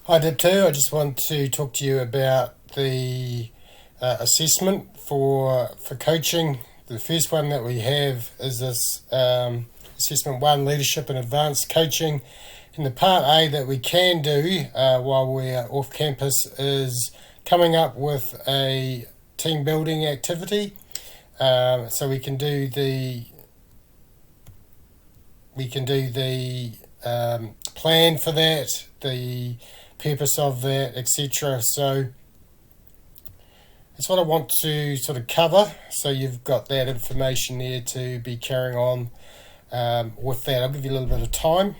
Hi Deb 2, I just want to talk to you about the assessment for coaching. The first one that we have is this Assessment 1, Leadership and Advanced Coaching. And the part A that we can do while we're off campus is coming up with a team building activity. So we can do the plan for that, the purpose of that, etc. So that's what I want to sort of cover. So you've got that information there to be carrying on with that. I'll give you a little bit of time,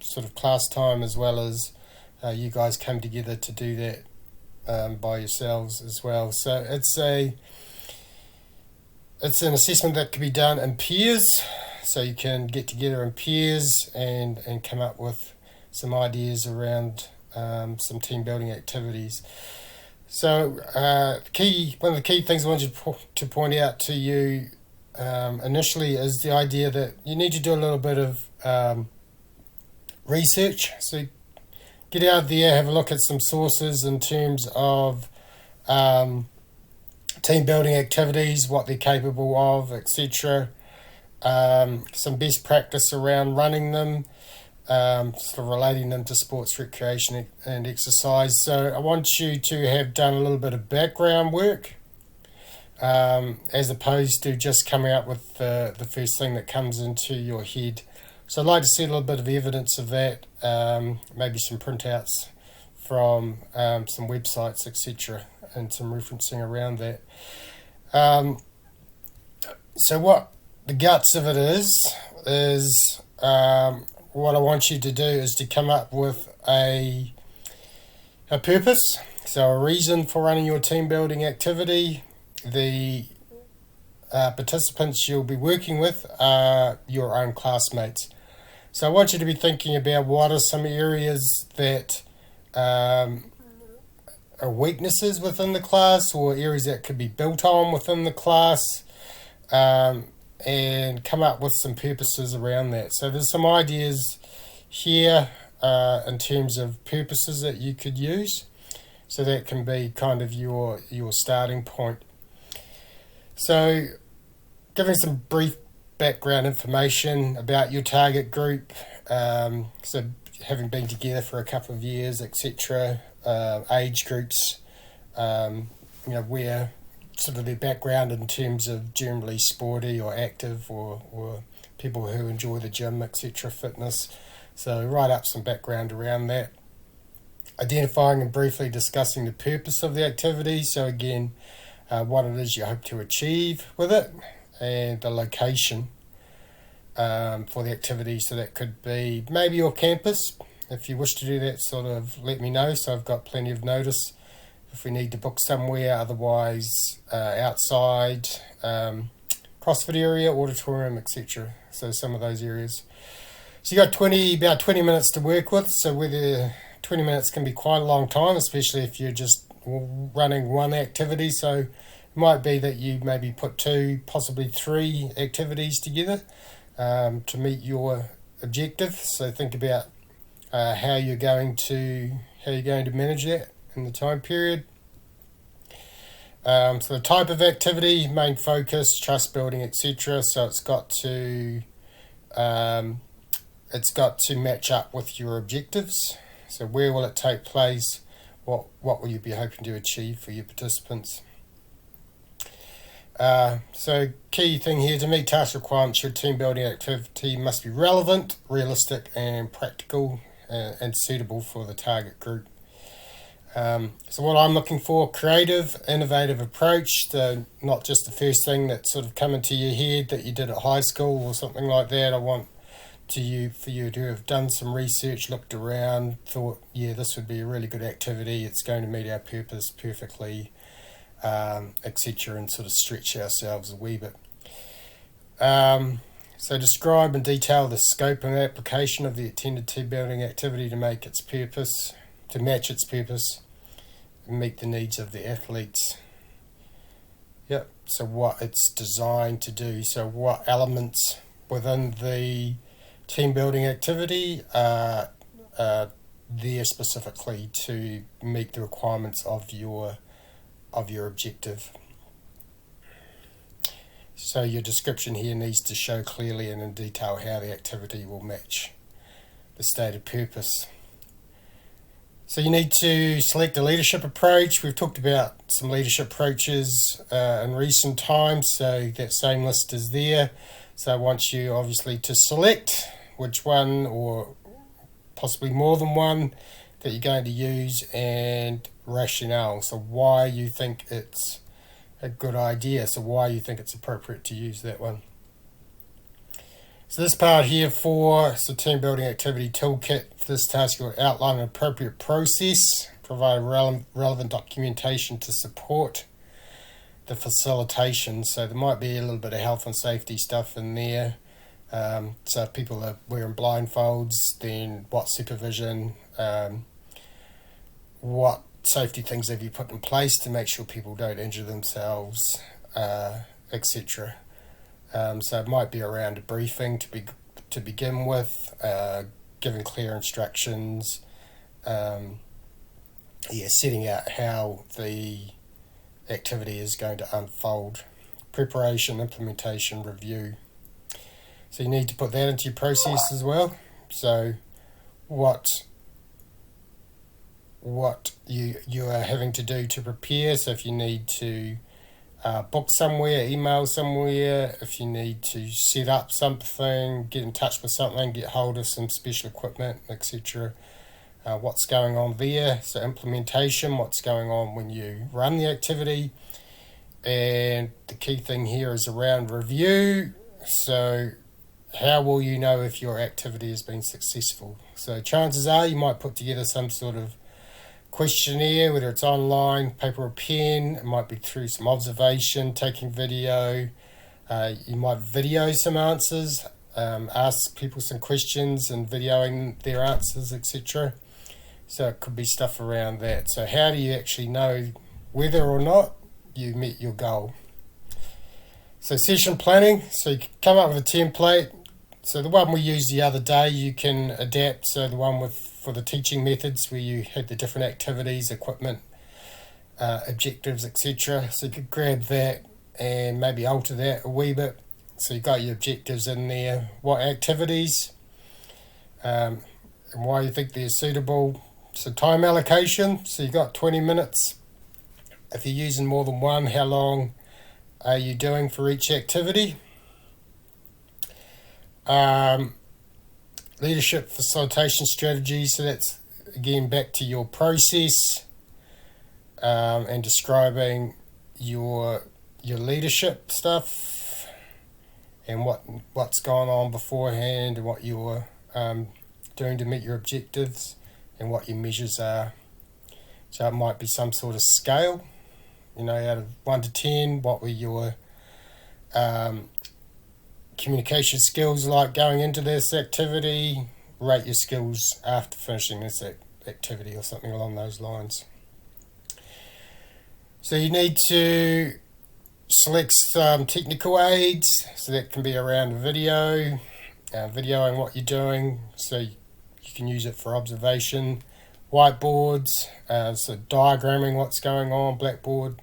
sort of class time, as well as you guys come together to do that by yourselves as well. So it's an assessment that can be done in peers. So you can get together in peers and come up with some ideas around some team building activities. So one of the key things I wanted to point out to you initially is the idea that you need to do a little bit of research. So get out there, have a look at some sources in terms of team building activities, what they're capable of, etc. Some best practice around running them, sort of relating them to sports, recreation and exercise. So I want you to have done a little bit of background work as opposed to just coming up with the first thing that comes into your head. So I'd like to see a little bit of evidence of that, maybe some printouts from some websites, etc., and some referencing around that. So what the guts of it is what I want you to do is to come up with a purpose, so a reason for running your team building activity. The participants you'll be working with are your own classmates. So I want you to be thinking about what are some areas that are weaknesses within the class, or areas that could be built on within the class, and come up with some purposes around that. So there's some ideas here in terms of purposes that you could use. So that can be kind of your starting point. So giving some brief background information about your target group. So having been together for a couple of years, etc. Age groups, where sort of their background in terms of generally sporty or active or people who enjoy the gym, etc., fitness. So write up some background around that. Identifying and briefly discussing the purpose of the activity. So again, what it is you hope to achieve with it, and the location for the activity. So that could be maybe your campus. If you wish to do that, sort of let me know. So I've got plenty of notice if we need to book somewhere. Otherwise, outside, CrossFit area, auditorium, etc. So some of those areas. So you got about 20 minutes to work with. So whether 20 minutes can be quite a long time, especially if you're just running one activity. So it might be that you maybe put 2, possibly 3 activities together to meet your objective. So think about how you're going to manage that in the time period. So the type of activity, main focus, trust building, etc. So it's got to match up with your objectives. So where will it take place? What will you be hoping to achieve for your participants? So key thing here, to meet task requirements, your team building activity must be relevant, realistic and practical, and suitable for the target group. So what I'm looking for, creative, innovative approach. So not just the first thing that sort of come into your head that you did at high school or something like that. I want for you to have done some research, looked around, thought, yeah, this would be a really good activity. It's going to meet our purpose perfectly, etc., and sort of stretch ourselves a wee bit. So describe and detail the scope and application of the attended team building activity to match its purpose, and meet the needs of the athletes. Yep. So what it's designed to do. So what elements within the team building activity are there specifically to meet the requirements of your objective. So your description here needs to show clearly and in detail how the activity will match the stated purpose. So you need to select a leadership approach. We've talked about some leadership approaches in recent times, so that same list is there. So I want you obviously to select which one, or possibly more than one, that you're going to use, and rationale. So why you think it's a good idea, so why you think it's appropriate to use that one. So this part here so team building activity toolkit. For this task, you'll outline an appropriate process, provide relevant documentation to support the facilitation. So there might be a little bit of health and safety stuff in there. So if people are wearing blindfolds, then what supervision, what safety things have you put in place to make sure people don't injure themselves, etc. So it might be around a briefing to begin with, giving clear instructions, setting out how the activity is going to unfold, preparation, implementation, review. So you need to put that into your process as well. So what you are having to do to prepare. So if you need to book somewhere, email somewhere, if you need to set up something, get in touch with something, get hold of some special equipment, etc. What's going on there. So implementation, what's going on when you run the activity. And the key thing here is around review. So how will you know if your activity has been successful? So chances are you might put together some sort of questionnaire, whether it's online, paper or pen. It might be through some observation, taking video. You might video some answers, ask people some questions and videoing their answers, etc. So it could be stuff around that. So how do you actually know whether or not you met your goal? So session planning. So you can come up with a template. So the one we used the other day, you can adapt. So the one for the teaching methods, where you had the different activities, equipment, objectives, etc. So you could grab that and maybe alter that a wee bit. So you've got your objectives in there, what activities, and why you think they're suitable. So time allocation, so you've got 20 minutes. If you're using more than one, how long are you doing for each activity? Leadership facilitation strategy, so that's again back to your process, and describing your leadership stuff and what's gone on beforehand and what you're doing to meet your objectives and what your measures are. So it might be some sort of scale, out of 1 to 10, what were your communication skills like going into this activity, rate your skills after finishing this activity, or something along those lines. So you need to select some technical aids, so that can be around video, videoing what you're doing, so you can use it for observation, whiteboards, so diagramming what's going on, blackboard.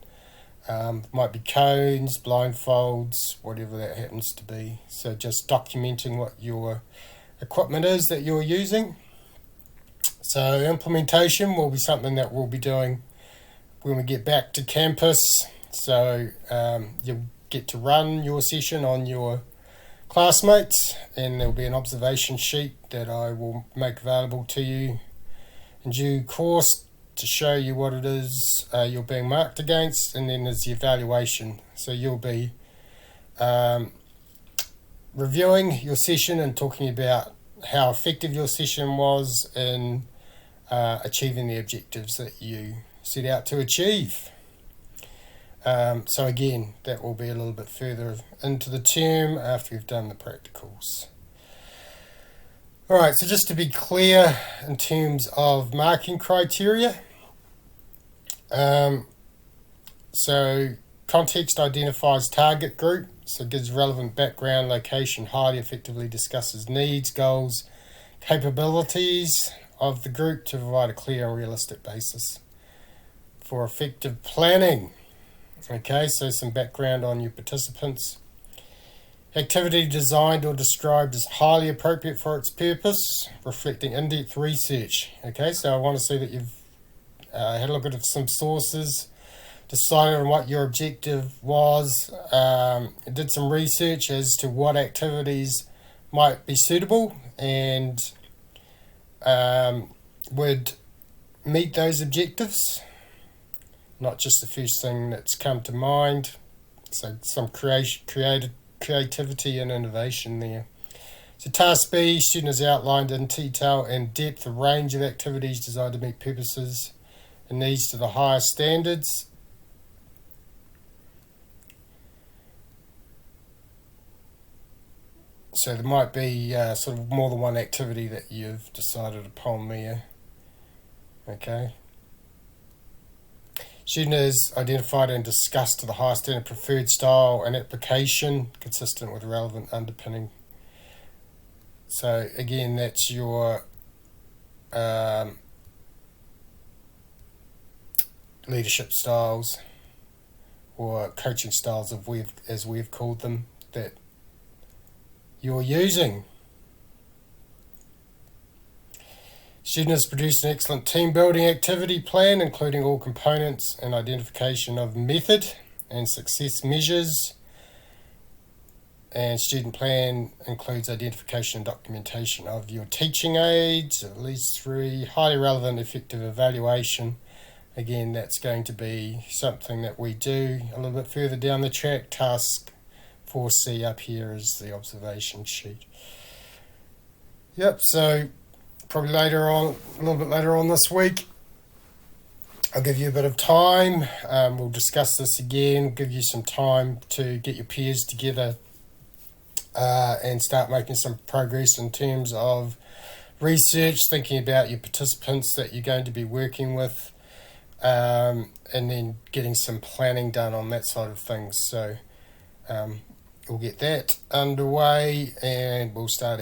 Might be cones, blindfolds, whatever that happens to be. So just documenting what your equipment is that you're using. So implementation will be something that we'll be doing when we get back to campus. So you'll get to run your session on your classmates, and there'll be an observation sheet that I will make available to you in due course to show you what it is you're being marked against. And then there's the evaluation. So you'll be reviewing your session and talking about how effective your session was in achieving the objectives that you set out to achieve. So again, that will be a little bit further into the term after you've done the practicals. Alright, so just to be clear in terms of marking criteria, so context identifies target group, so gives relevant background, location, highly effectively discusses needs, goals, capabilities of the group to provide a clear and realistic basis for effective planning. Okay, so some background on your participants. Activity designed or described as highly appropriate for its purpose, reflecting in-depth research. Okay, so I want to see that you've had a look at some sources, decided on what your objective was, did some research as to what activities might be suitable and would meet those objectives. Not just the first thing that's come to mind. So some creativity and innovation there. So task B, student has outlined in detail and depth a range of activities designed to meet purposes and needs to the highest standards. So there might be sort of more than one activity that you've decided upon there. Okay. Student has identified and discussed to the highest standard preferred style and application consistent with relevant underpinning. So again, that's your leadership styles or coaching styles, as we've called them, that you're using. Student has produced an excellent team building activity plan, including all components and identification of method and success measures. And student plan includes identification and documentation of your teaching aids, at least 3, highly relevant, effective evaluation. Again, that's going to be something that we do a little bit further down the track. Task 4C up here is the observation sheet. Yep, so probably a little bit later on this week, I'll give you a bit of time. We'll discuss this again, give you some time to get your peers together and start making some progress in terms of research, thinking about your participants that you're going to be working with, and then getting some planning done on that side of things. So we'll get that underway and we'll start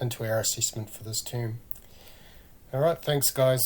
into our assessment for this term. All right, thanks guys.